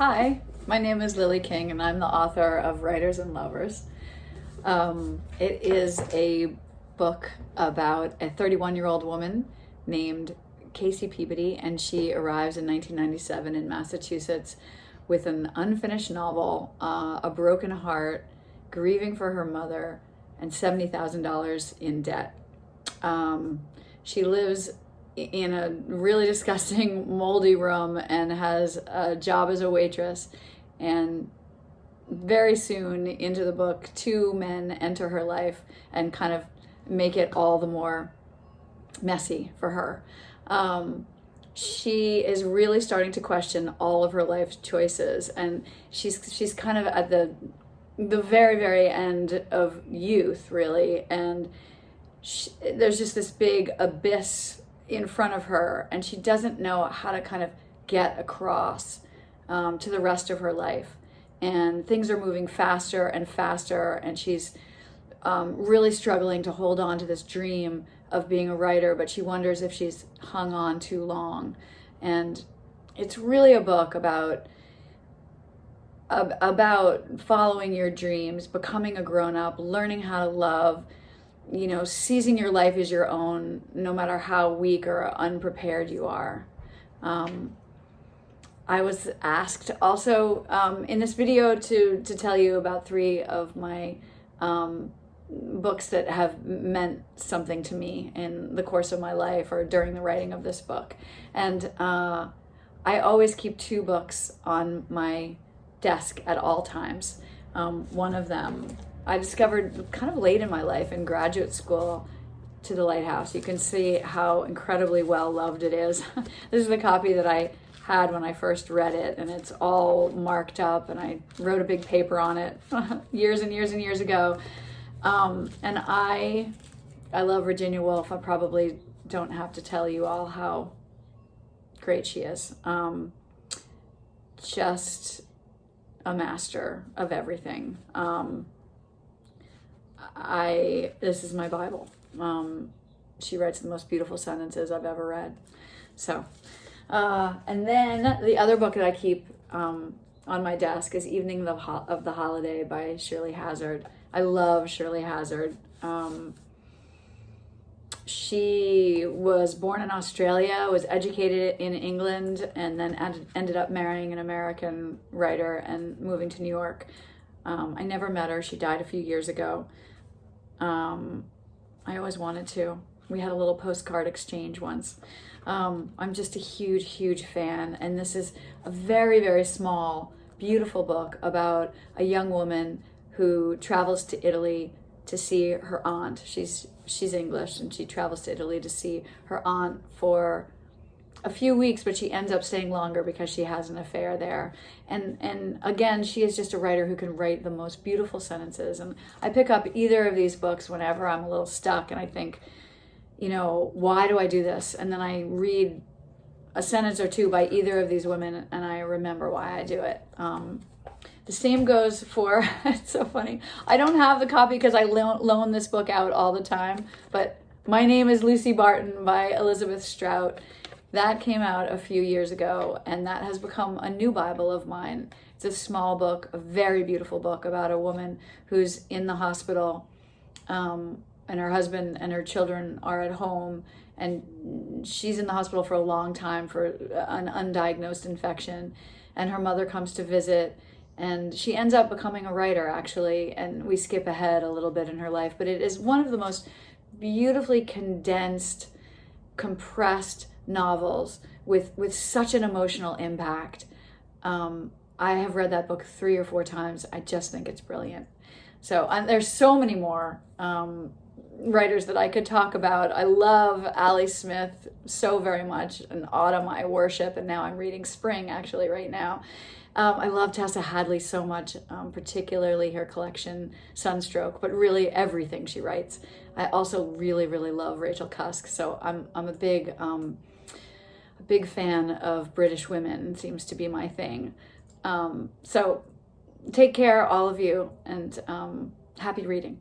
Hi, my name is Lily King, and I'm the author of Writers and Lovers. It is a book about a 31-year-old woman named Casey Peabody, and she arrives in 1997 in Massachusetts with an unfinished novel, a broken heart, grieving for her mother, and $70,000 in debt. She lives in a really disgusting, moldy room and has a job as a waitress. And very soon into the book, two men enter her life and kind of make it all the more messy for her. She is really starting to question all of her life choices, and she's kind of at the very, very end of youth, really, and there's just this big abyss in front of her, and she doesn't know how to kind of get across to the rest of her life. And things are moving faster and faster, and she's really struggling to hold on to this dream of being a writer, but she wonders if she's hung on too long. And it's really a book about following your dreams, becoming a grown-up, learning how to love, seizing your life as your own, no matter how weak or unprepared you are. I was asked also in this video to tell you about three of my books that have meant something to me in the course of my life or during the writing of this book. And I always keep two books on my desk at all times. One of them I discovered kind of late in my life in graduate school, To the Lighthouse. You can see how incredibly well loved it is. This is the copy that I had when I first read it, and it's all marked up, and I wrote a big paper on it years and years and years ago. And I love Virginia Woolf. I probably don't have to tell you all how great she is. Just a master of everything. This is my Bible. She writes the most beautiful sentences I've ever read. So, and then the other book that I keep on my desk is Evening of the Holiday by Shirley Hazard. I love Shirley Hazard. She was born in Australia, was educated in England, and then ended up marrying an American writer and moving to New York. I never met her. She died a few years ago. I always wanted to. We had a little postcard exchange once. I'm just a huge, huge fan. And this is a very, very small, beautiful book about a young woman who travels to Italy to see her aunt. She's English, and she travels to Italy to see her aunt for a few weeks, but she ends up staying longer because she has an affair there. And again, she is just a writer who can write the most beautiful sentences. And I pick up either of these books whenever I'm a little stuck and I think, why do I do this? And then I read a sentence or two by either of these women and I remember why I do it. The same goes for, it's so funny, I don't have the copy because I loan this book out all the time, but My Name is Lucy Barton by Elizabeth Strout. That came out a few years ago, and that has become a new Bible of mine. It's a small book, a very beautiful book about a woman who's in the hospital, and her husband and her children are at home, and she's in the hospital for a long time for an undiagnosed infection, and her mother comes to visit, and she ends up becoming a writer, actually, and we skip ahead a little bit in her life, but it is one of the most beautifully condensed, compressed novels with such an emotional impact. I have read that book 3 or 4 times. I just think it's brilliant. So there's so many more writers that I could talk about. I love Ali Smith so very much. In Autumn I worship, and now I'm reading Spring actually right now. I love Tessa Hadley so much, particularly her collection Sunstroke, but really everything she writes. I also really, really love Rachel Cusk. So I'm a big fan of British women. Seems to be my thing. So take care, all of you, and happy reading.